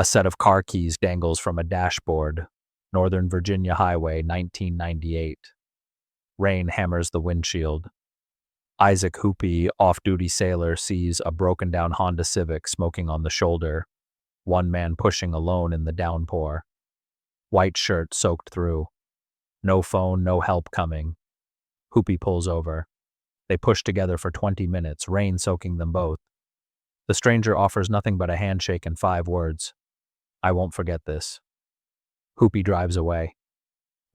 A set of car keys dangles from a dashboard. Northern Virginia Highway, 1998. Rain hammers the windshield. Isaac Hoopii, off-duty sailor, sees a broken-down Honda Civic smoking on the shoulder. One man pushing alone in the downpour. White shirt soaked through. No phone, no help coming. Hoopii pulls over. They push together for 20 minutes, rain soaking them both. The stranger offers nothing but a handshake and 5 words. "I won't forget this." Hoopii drives away.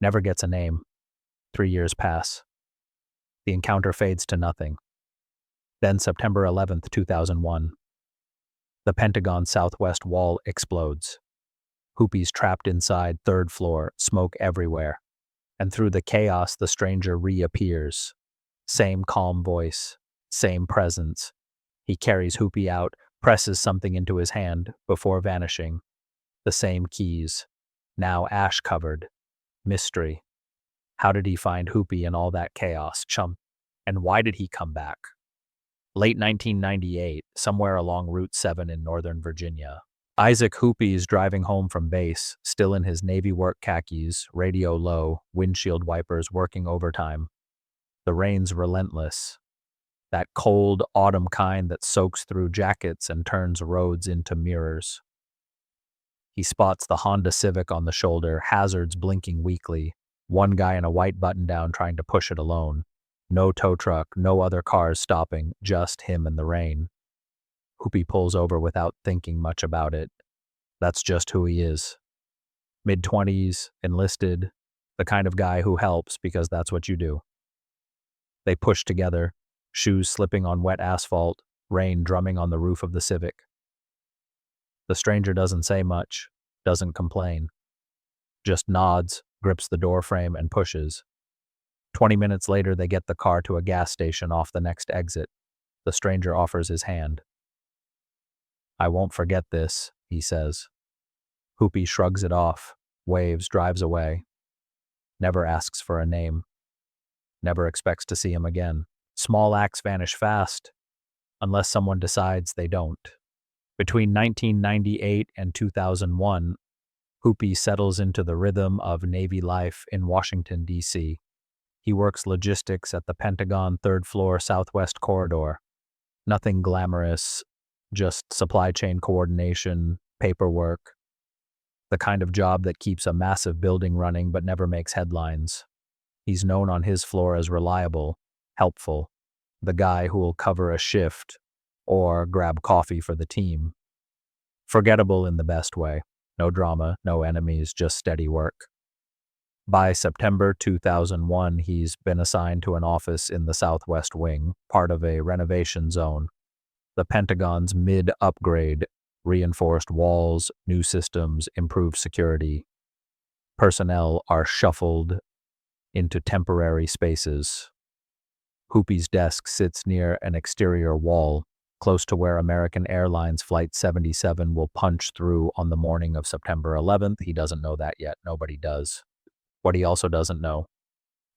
Never gets a name. 3 years pass. The encounter fades to nothing. Then September 11th, 2001. The Pentagon southwest wall explodes. Hoopii's trapped inside, 3rd floor, smoke everywhere. And through the chaos, the stranger reappears. Same calm voice, same presence. He carries Hoopii out, presses something into his hand before vanishing. The same keys, now ash-covered. Mystery. How did he find Hoopii in all that chaos, chump? And why did he come back? Late 1998, somewhere along Route 7 in Northern Virginia. Isaac Hoopii is driving home from base, still in his Navy work khakis, radio low, windshield wipers working overtime. The rain's relentless. That cold autumn kind that soaks through jackets and turns roads into mirrors. He spots the Honda Civic on the shoulder, hazards blinking weakly. One guy in a white button-down trying to push it alone. No tow truck, no other cars stopping, just him in the rain. Hoopii pulls over without thinking much about it. That's just who he is. Mid-20s, enlisted, the kind of guy who helps because that's what you do. They push together, shoes slipping on wet asphalt, rain drumming on the roof of the Civic. The stranger doesn't say much, doesn't complain. Just nods, grips the doorframe, and pushes. 20 minutes later, they get the car to a gas station off the next exit. The stranger offers his hand. "I won't forget this," he says. Hoopii shrugs it off, waves, drives away. Never asks for a name. Never expects to see him again. Small acts vanish fast, unless someone decides they don't. Between 1998 and 2001, Hoopii settles into the rhythm of Navy life in Washington, D.C. He works logistics at the Pentagon 3rd floor Southwest Corridor. Nothing glamorous, just supply chain coordination, paperwork. The kind of job that keeps a massive building running but never makes headlines. He's known on his floor as reliable, helpful, the guy who'll cover a shift or grab coffee for the team. Forgettable in the best way. No drama, no enemies, just steady work. By September 2001, he's been assigned to an office in the Southwest Wing, part of a renovation zone. The Pentagon's mid-upgrade, reinforced walls, new systems, improved security. Personnel are shuffled into temporary spaces. Hoopii's desk sits near an exterior wall, close to where American Airlines Flight 77 will punch through on the morning of September 11th. He doesn't know that yet. Nobody does. What he also doesn't know: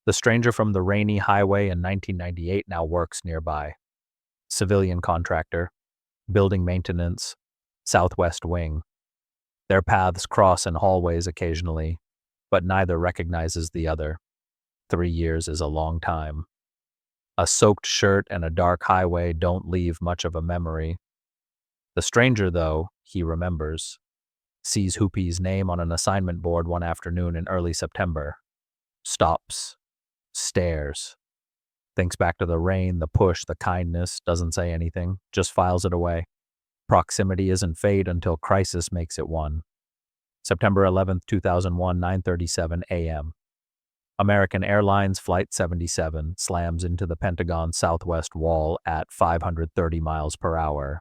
the stranger from the rainy highway in 1998 now works nearby. Civilian contractor, building maintenance, Southwest Wing. Their paths cross in hallways occasionally, but neither recognizes the other. 3 years is a long time. A soaked shirt and a dark highway don't leave much of a memory. The stranger, though, he remembers. Sees Hoopii's name on an assignment board one afternoon in early September. Stops. Stares. Thinks back to the rain, the push, the kindness, doesn't say anything, just files it away. Proximity isn't fate until crisis makes it one. September 11th, 2001, 9:37 a.m. American Airlines Flight 77 slams into the Pentagon southwest wall at 530 miles per hour.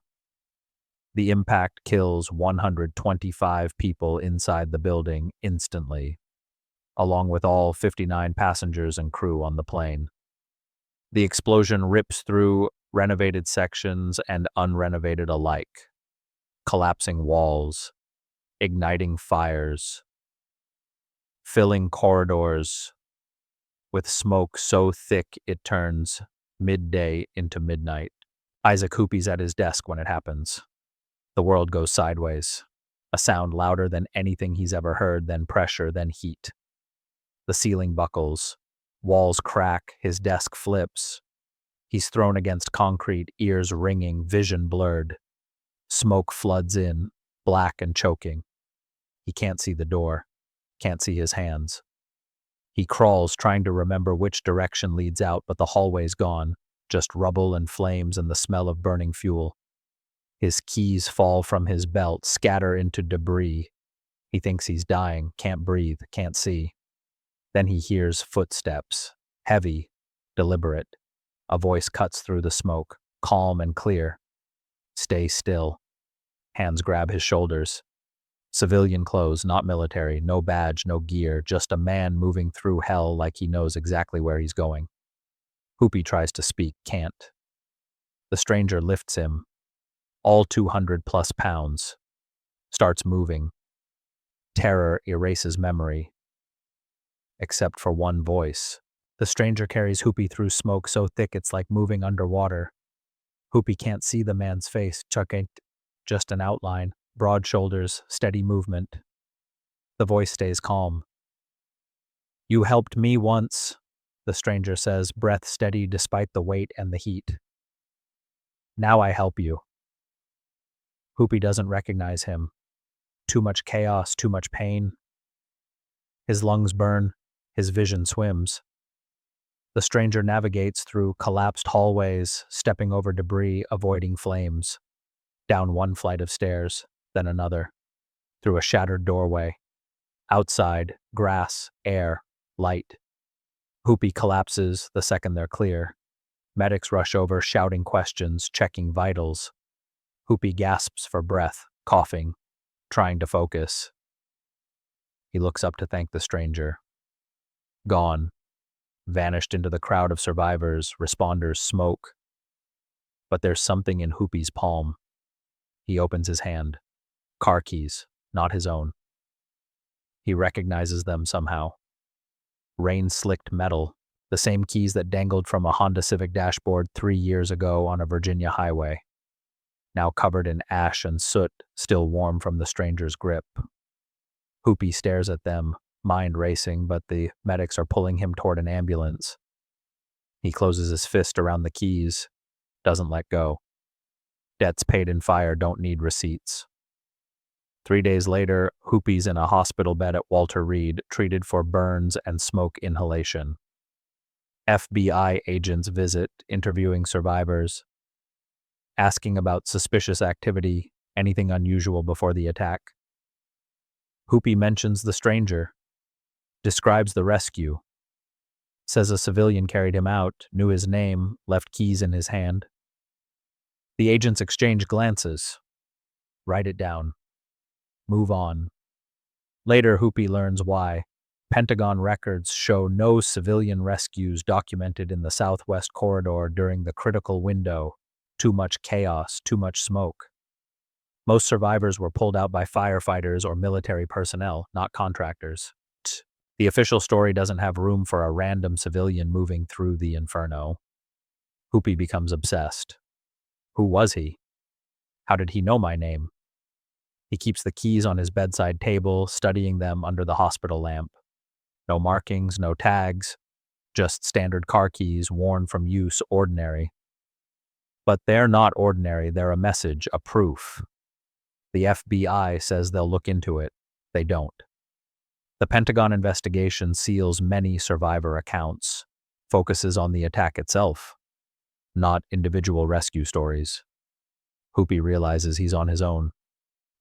The impact kills 125 people inside the building instantly, along with all 59 passengers and crew on the plane. The explosion rips through renovated sections and unrenovated alike, collapsing walls, igniting fires, filling corridors with smoke so thick it turns midday into midnight. Isaac Hoopii's at his desk when it happens. The world goes sideways. a sound louder than anything he's ever heard, then pressure, then heat. The ceiling buckles, walls crack, his desk flips. He's thrown against concrete, ears ringing, vision blurred. Smoke floods in, black and choking. He can't see the door, can't see his hands. He crawls, trying to remember which direction leads out, but the hallway's gone, just rubble and flames and the smell of burning fuel. His keys fall from his belt, scatter into debris. He thinks he's dying, can't breathe, can't see. Then he hears footsteps, heavy, deliberate. A voice cuts through the smoke, calm and clear. Stay still. Hands grab his shoulders. Civilian clothes, not military, no badge, no gear, just a man moving through hell like he knows exactly where he's going. Hoopii tries to speak, can't. The stranger lifts him, all 200+ pounds, starts moving. Terror erases memory, except for one voice. The stranger carries Hoopii through smoke so thick it's like moving underwater. Hoopii can't see the man's face, Chuck ain't just an outline, broad shoulders, steady movement. The voice stays calm. You helped me once, the stranger says, breath steady despite the weight and the heat. Now I help you. Hoopii doesn't recognize him. Too much chaos, too much pain. His lungs burn, his vision swims. The stranger navigates through collapsed hallways, stepping over debris, avoiding flames. Down one flight of stairs, then another. Through a shattered doorway. Outside, grass, air, light. Hoopii collapses the second they're clear. Medics rush over, shouting questions, checking vitals. Hoopii gasps for breath, coughing, trying to focus. He looks up to thank the stranger. Gone. Vanished into the crowd of survivors, responders, smoke. But there's something in Hoopii's palm. He opens his hand. Car keys, not his own. He recognizes them somehow. Rain-slicked metal, the same keys that dangled from a Honda Civic dashboard 3 years ago on a Virginia highway. Now covered in ash and soot, still warm from the stranger's grip. Hoopii stares at them, mind racing, but the medics are pulling him toward an ambulance. He closes his fist around the keys, doesn't let go. Debts paid in fire don't need receipts. 3 days later, Hoopii's in a hospital bed at Walter Reed, treated for burns and smoke inhalation. FBI agents visit, interviewing survivors, asking about suspicious activity, anything unusual before the attack. Hoopii mentions the stranger, describes the rescue, says a civilian carried him out, knew his name, left keys in his hand. The agents exchange glances. Write it down. Move on. Later, Hoopii learns why. Pentagon records show no civilian rescues documented in the Southwest Corridor during the critical window. Too much chaos, too much smoke. Most survivors were pulled out by firefighters or military personnel, not contractors. The official story doesn't have room for a random civilian moving through the inferno. Hoopii becomes obsessed. Who was he? How did he know my name? He keeps the keys on his bedside table, studying them under the hospital lamp. No markings, no tags, just standard car keys, worn from use, ordinary. But they're not ordinary, they're a message, a proof. The FBI says they'll look into it. They don't. The Pentagon investigation seals many survivor accounts, focuses on the attack itself, not individual rescue stories. Hoopii realizes he's on his own.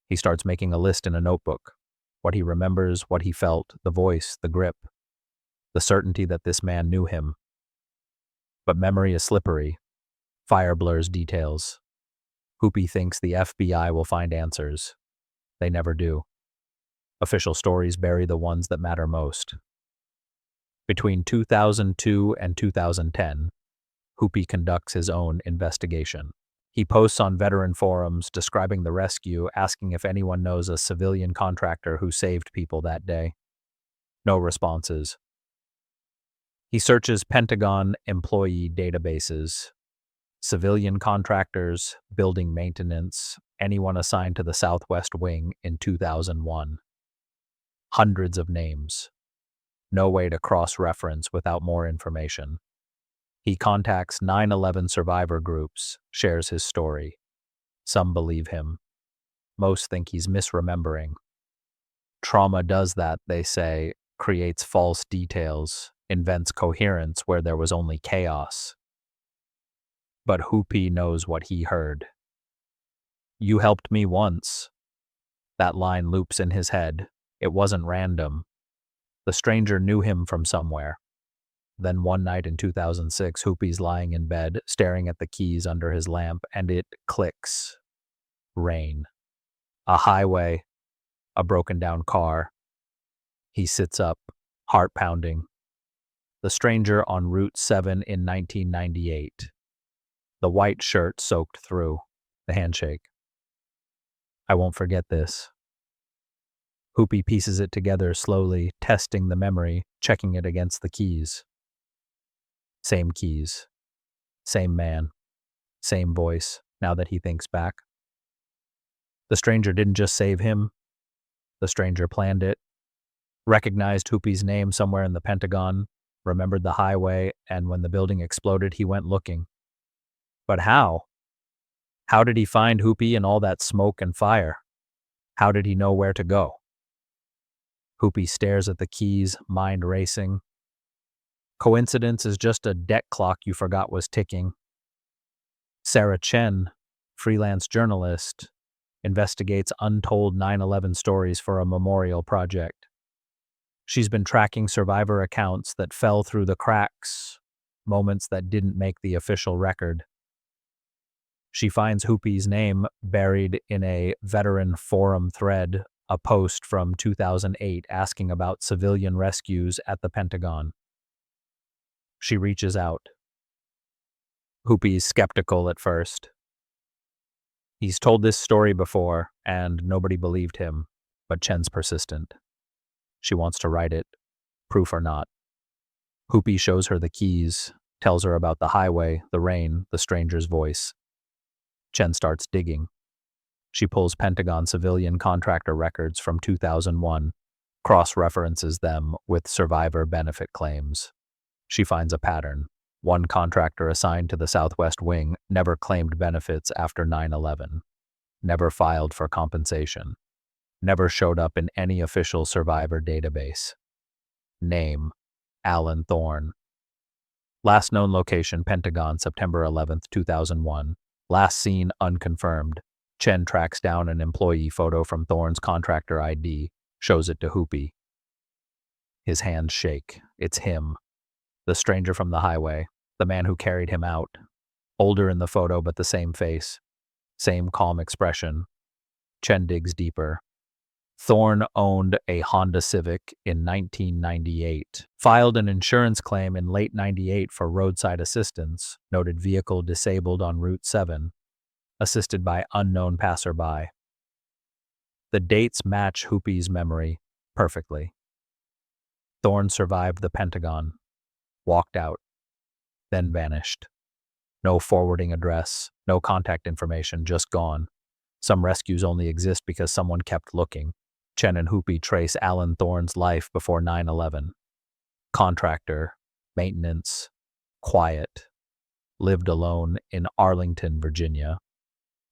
He starts making a list in a notebook. What he remembers, what he felt, the voice, the grip, the certainty that this man knew him. But memory is slippery. Fire blurs details. Hoopii thinks the FBI will find answers. They never do. Official stories bury the ones that matter most. Between 2002 and 2010, Hoopii conducts his own investigation. He posts on veteran forums describing the rescue, asking if anyone knows a civilian contractor who saved people that day. No responses. He searches Pentagon employee databases. civilian contractors, building maintenance, anyone assigned to the Southwest Wing in 2001. Hundreds of names. No way to cross-reference without more information. He contacts 9/11 survivor groups, shares his story. Some believe him. Most think he's misremembering. Trauma does that, they say, creates false details, invents coherence where there was only chaos. But Hoopii knows what he heard. "You helped me once." That line loops in his head. It wasn't random. The stranger knew him from somewhere. Then one night in 2006, Hoopii's lying in bed, staring at the keys under his lamp, and it clicks. Rain. A highway. A broken-down car. He sits up, heart pounding. The stranger on Route 7 in 1998. The white shirt soaked through. The handshake. "I won't forget this." Hoopii pieces it together slowly, testing the memory, checking it against the keys. Same keys. Same man. Same voice, now that he thinks back. The stranger didn't just save him. The stranger planned it, recognized Hoopii's name somewhere in the Pentagon, remembered the highway, and when the building exploded, he went looking. But how? How did he find Hoopii in all that smoke and fire? How did he know where to go? Hoopii stares at the keys, mind racing. Coincidence is just a debt clock you forgot was ticking. Sarah Chen, freelance journalist, investigates untold 9/11 stories for a memorial project. She's been tracking survivor accounts that fell through the cracks, moments that didn't make the official record. She finds Hoopii's name buried in a veteran forum thread, a post from 2008 asking about civilian rescues at the Pentagon. She reaches out. Hoopii's skeptical at first. He's told this story before, and nobody believed him, but Chen's persistent. She wants to write it, proof or not. Hoopii shows her the keys, tells her about the highway, the rain, the stranger's voice. Chen starts digging. She pulls Pentagon civilian contractor records from 2001, cross-references them with survivor benefit claims. She finds a pattern. One contractor assigned to the Southwest Wing never claimed benefits after 9/11, never filed for compensation, never showed up in any official survivor database. Name: Alan Thorne. Last known location: Pentagon, September 11th, 2001. Last seen unconfirmed. Chen tracks down an employee photo from Thorne's contractor ID, shows it to Hoopii. His hands shake. It's him. The stranger from the highway, the man who carried him out. Older in the photo, but the same face. Same calm expression. Chen digs deeper. Thorne owned a Honda Civic in 1998, filed an insurance claim in late 98 for roadside assistance, noted vehicle disabled on Route 7, assisted by unknown passerby. The dates match Hoopii's memory perfectly. Thorne survived the Pentagon, walked out, then vanished. No forwarding address, no contact information, just gone. Some rescues only exist because someone kept looking. Chen and Hoopii trace Alan Thorne's life before 9/11. Contractor, maintenance, quiet, lived alone in Arlington, Virginia.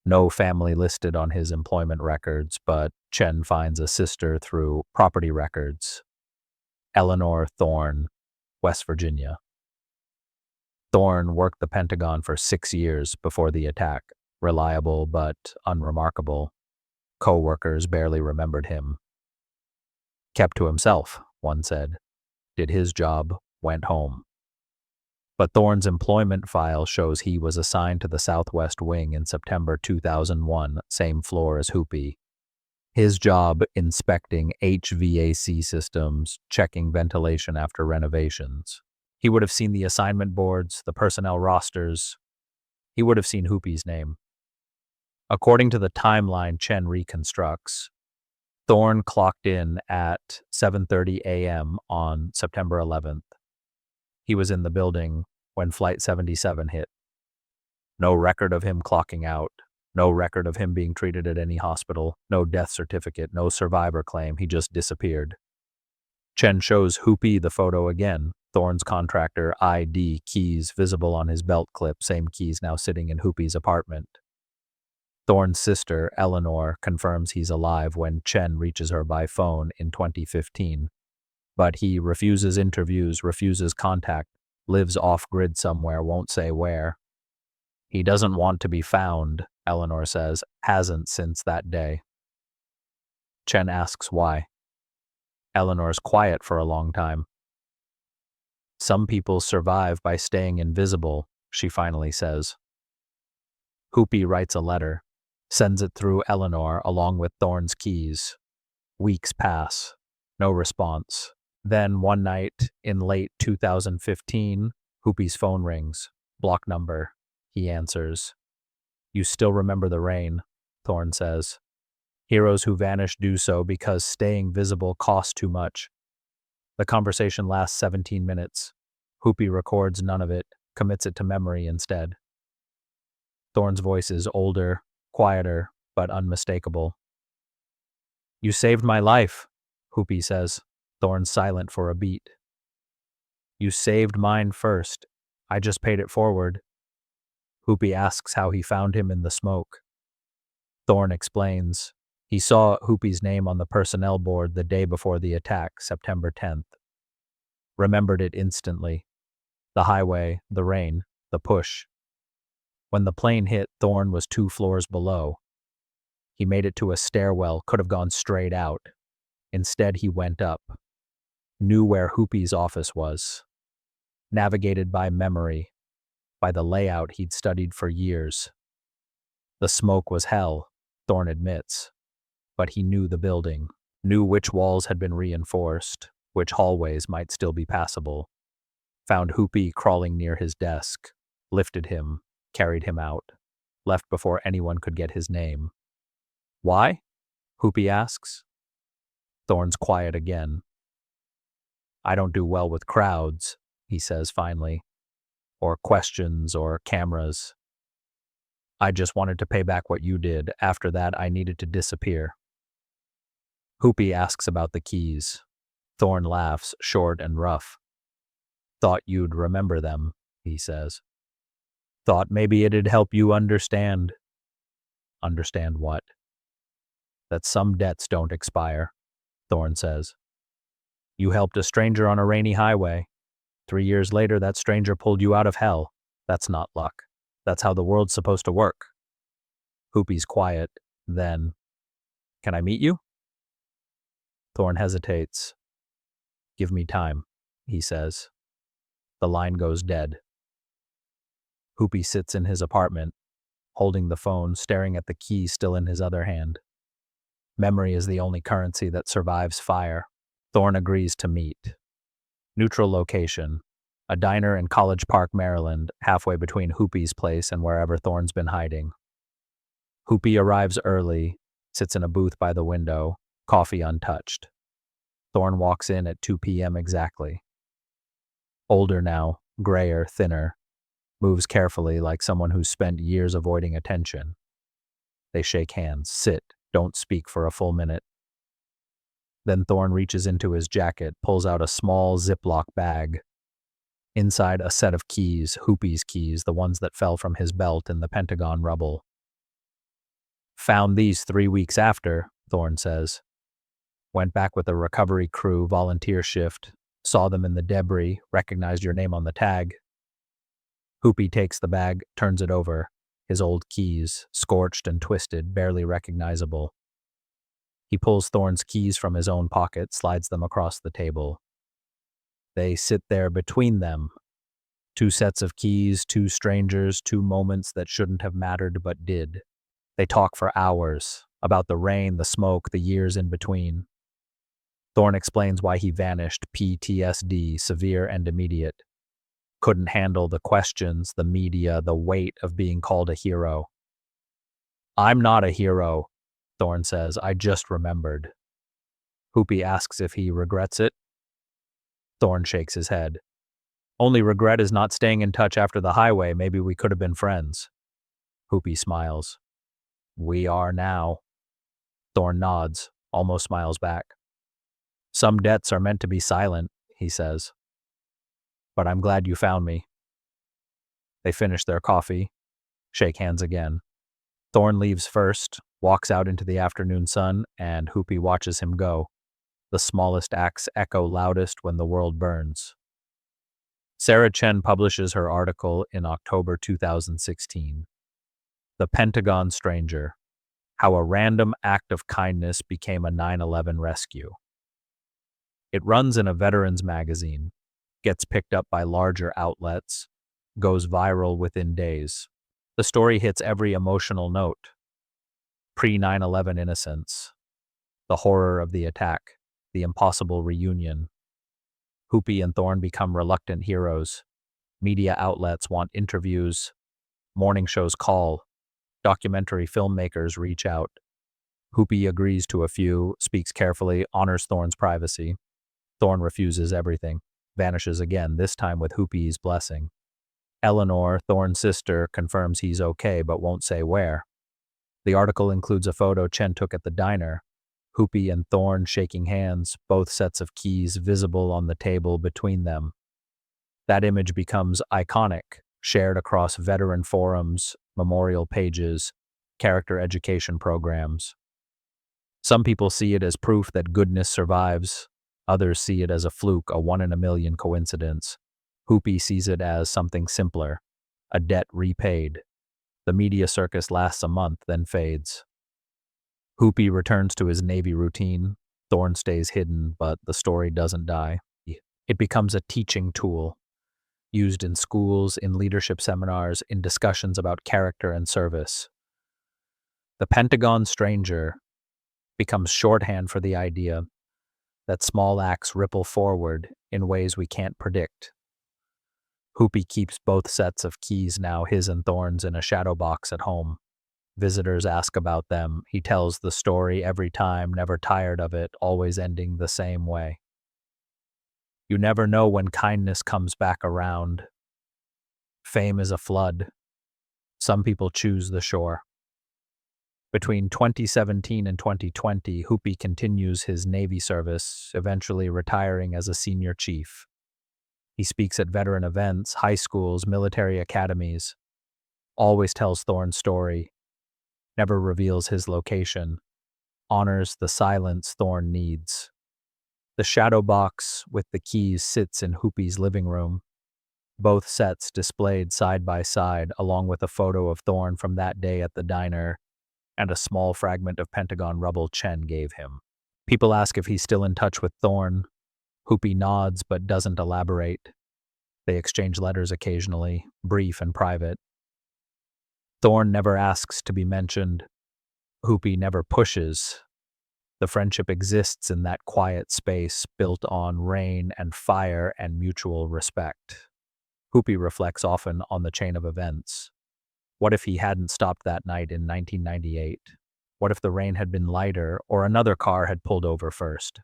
No family listed on his employment records, but Chen finds a sister through property records. Eleanor Thorne, West Virginia. Thorne worked the Pentagon for 6 years before the attack. Reliable but unremarkable. Co-workers barely remembered him. Kept to himself, one said. Did his job, went home. But Thorne's employment file shows he was assigned to the Southwest Wing in September 2001, same floor as Hoopii. His job, inspecting HVAC systems, checking ventilation after renovations. He would have seen the assignment boards, the personnel rosters. He would have seen Hoopii's name. According to the timeline Chen reconstructs, Thorne clocked in at 7:30 a.m. on September 11th. He was in the building when Flight 77 hit. No record of him clocking out. No record of him being treated at any hospital. No death certificate. No survivor claim. He just disappeared. Chen shows Hoopii the photo again. Thorne's contractor ID keys visible on his belt clip. Same keys now sitting in Hoopii's apartment. Thorne's sister, Eleanor, confirms he's alive when Chen reaches her by phone in 2015. But he refuses interviews, refuses contact, lives off-grid somewhere, won't say where. He doesn't want to be found, Eleanor says, hasn't since that day. Chen asks why. Eleanor's quiet for a long time. Some people survive by staying invisible, she finally says. Hoopii writes a letter, sends it through Eleanor along with Thorne's keys. Weeks pass. No response. Then one night in late 2015, Hoopii's phone rings. Block number. He answers. You still remember the rain, Thorne says. Heroes who vanish do so because staying visible costs too much. The conversation lasts 17 minutes. Hoopii records none of it, commits it to memory instead. Thorne's voice is older, quieter, but unmistakable. You saved my life, Hoopii says. Thorne's silent for a beat. You saved mine first. I just paid it forward. Hoopii asks how he found him in the smoke. Thorne explains. He saw Hoopii's name on the personnel board the day before the attack, September 10th. Remembered it instantly. The highway, the rain, the push. When the plane hit, Thorne was 2 floors below. He made it to a stairwell, could have gone straight out. Instead, he went up. Knew where Hoopii's office was. Navigated by memory, by the layout he'd studied for years. The smoke was hell, Thorne admits. But he knew the building, knew which walls had been reinforced, which hallways might still be passable. Found Hoopii crawling near his desk, lifted him, carried him out, left before anyone could get his name. Why? Hoopii asks. Thorne's quiet again. I don't do well with crowds, he says finally, or questions or cameras. I just wanted to pay back what you did. After that, I needed to disappear. Hoopii asks about the keys. Thorne laughs, short and rough. Thought you'd remember them, he says. Thought maybe it'd help you understand. Understand what? That some debts don't expire, Thorne says. You helped a stranger on a rainy highway. 3 years later, that stranger pulled you out of hell. That's not luck. That's how the world's supposed to work. Hoopii's quiet. Then, can I meet you? Thorne hesitates. Give me time, he says. The line goes dead. Hoopii sits in his apartment, holding the phone, staring at the key still in his other hand. Memory is the only currency that survives fire. Thorne agrees to meet. Neutral location. A diner in College Park, Maryland, halfway between Hoopii's place and wherever Thorne's been hiding. Hoopii arrives early, sits in a booth by the window, coffee untouched. Thorne walks in at 2 p.m. exactly. Older now, grayer, thinner, moves carefully like someone who's spent years avoiding attention. They shake hands, sit, don't speak for a full minute. Then Thorne reaches into his jacket, pulls out a small Ziploc bag. Inside, a set of keys, Hoopii's keys, the ones that fell from his belt in the Pentagon rubble. Found these 3 weeks after, Thorne says. Went back with a recovery crew, volunteer shift, saw them in the debris, recognized your name on the tag. Hoopii takes the bag, turns it over. His old keys, scorched and twisted, barely recognizable. He pulls Thorne's keys from his own pocket, slides them across the table. They sit there between them. 2 sets of keys, 2 strangers, 2 moments that shouldn't have mattered but did. They talk for hours, about the rain, the smoke, the years in between. Thorne explains why he vanished, PTSD, severe and immediate. Couldn't handle the questions, the media, the weight of being called a hero. I'm not a hero, Thorne says. I just remembered. Hoopii asks if he regrets it. Thorne shakes his head. Only regret is not staying in touch after the highway. Maybe we could have been friends. Hoopii smiles. We are now. Thorn nods, almost smiles back. Some debts are meant to be silent, he says. But I'm glad you found me. They finish their coffee, shake hands again. Thorn leaves first, walks out into the afternoon sun, and Hoopii watches him go. The smallest acts echo loudest when the world burns. Sarah Chen publishes her article in October 2016. The Pentagon Stranger: How a Random Act of Kindness Became a 9/11 Rescue. It runs in a veterans magazine, gets picked up by larger outlets, goes viral within days. The story hits every emotional note. Pre-9/11 innocence, the horror of the attack, the impossible reunion. Hoopii and Thorn become reluctant heroes. Media outlets want interviews. Morning shows call. Documentary filmmakers reach out. Hoopii agrees to a few, speaks carefully, honors Thorn's privacy. Thorn refuses everything, vanishes again, this time with Hoopii's blessing. Eleanor, Thorn's sister, confirms he's okay but won't say where. The article includes a photo Chen took at the diner. Hoopii and Thorn shaking hands, both sets of keys visible on the table between them. That image becomes iconic, shared across veteran forums, memorial pages, character education programs. Some people see it as proof that goodness survives. Others see it as a fluke, a one-in-a-million coincidence. Hoopii sees it as something simpler, a debt repaid. The media circus lasts a month, then fades. Hoopii returns to his Navy routine. Thorn stays hidden, but the story doesn't die. It becomes a teaching tool, used in schools, in leadership seminars, in discussions about character and service. The Pentagon Stranger becomes shorthand for the idea that small acts ripple forward in ways we can't predict. Hoopii keeps both sets of keys, now his and Thorn's, in a shadow box at home. Visitors ask about them. He tells the story every time, never tired of it, always ending the same way. You never know when kindness comes back around. Fame is a flood. Some people choose the shore. Between 2017 and 2020, Hoopii continues his Navy service, eventually retiring as a senior chief. He speaks at veteran events, high schools, military academies, always tells Thorn's story, never reveals his location, honors the silence Thorn needs. The shadow box with the keys sits in Hoopii's living room, both sets displayed side by side, along with a photo of Thorn from that day at the diner and a small fragment of Pentagon rubble Chen gave him. People ask if he's still in touch with Thorn. Hoopii nods but doesn't elaborate. They exchange letters occasionally, brief and private. Thorn never asks to be mentioned. Hoopii never pushes. The friendship exists in that quiet space built on rain and fire and mutual respect. Hoopii reflects often on the chain of events. What if he hadn't stopped that night in 1998? What if the rain had been lighter or another car had pulled over first?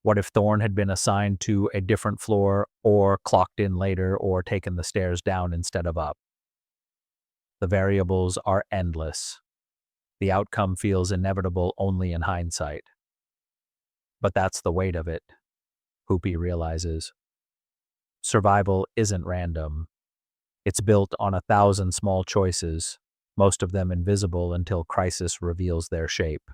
What if Thorn had been assigned to a different floor or clocked in later or taken the stairs down instead of up? The variables are endless. The outcome feels inevitable only in hindsight. But that's the weight of it, Hoopii realizes. Survival isn't random. It's built on 1,000 small choices, most of them invisible until crisis reveals their shape.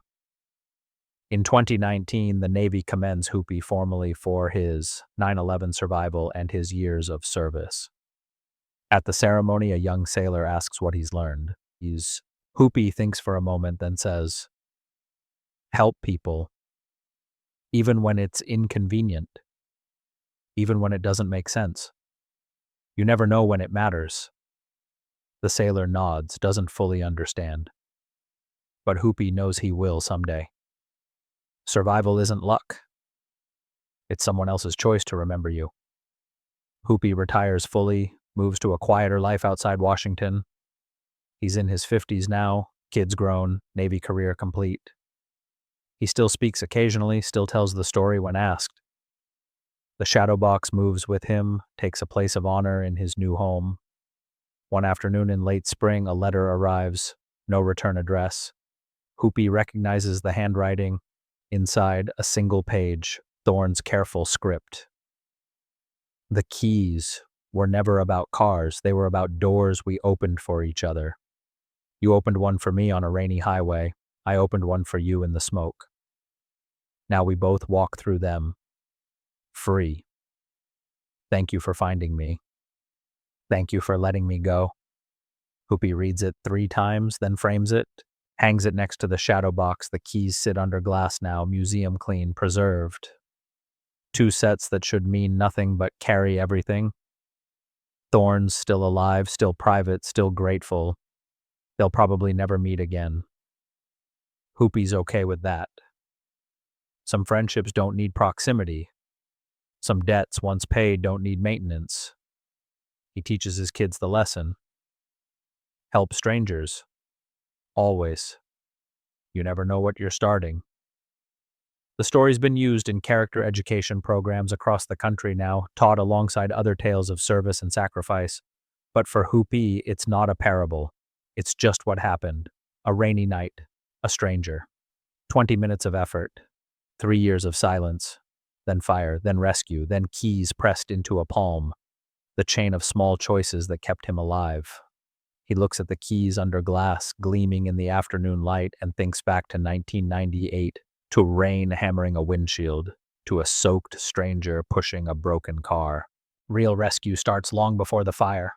In 2019, the Navy commends Hoopii formally for his 9/11 survival and his years of service. At the ceremony, a young sailor asks what he's learned. Hoopii thinks for a moment, then says, "Help people, even when it's inconvenient, even when it doesn't make sense. You never know when it matters." The sailor nods, doesn't fully understand. But Hoopii knows he will someday. Survival isn't luck. It's someone else's choice to remember you. Hoopii retires fully, moves to a quieter life outside Washington. He's in his 50s now, kids grown, Navy career complete. He still speaks occasionally, still tells the story when asked. The shadow box moves with him, takes a place of honor in his new home. One afternoon in late spring, a letter arrives, no return address. Hoopii recognizes the handwriting. Inside, a single page, Thorne's careful script. The keys were never about cars, they were about doors we opened for each other. You opened one for me on a rainy highway. I opened one for you in the smoke. Now we both walk through them, free. Thank you for finding me. Thank you for letting me go. Hoopii reads it 3 times, then frames it, hangs it next to the shadow box. The keys sit under glass now, museum clean, preserved. 2 sets that should mean nothing but carry everything. Thorne's still alive, still private, still grateful. They'll probably never meet again. Hoopii's okay with that. Some friendships don't need proximity. Some debts, once paid, don't need maintenance. He teaches his kids the lesson. Help strangers. Always. You never know what you're starting. The story's been used in character education programs across the country now, taught alongside other tales of service and sacrifice. But for Hoopii, it's not a parable. It's just what happened. A rainy night. A stranger. 20 minutes of effort. 3 years of silence. Then fire. Then rescue. Then keys pressed into a palm. The chain of small choices that kept him alive. He looks at the keys under glass, gleaming in the afternoon light, and thinks back to 1998, to rain hammering a windshield, to a soaked stranger pushing a broken car. Real rescue starts long before the fire.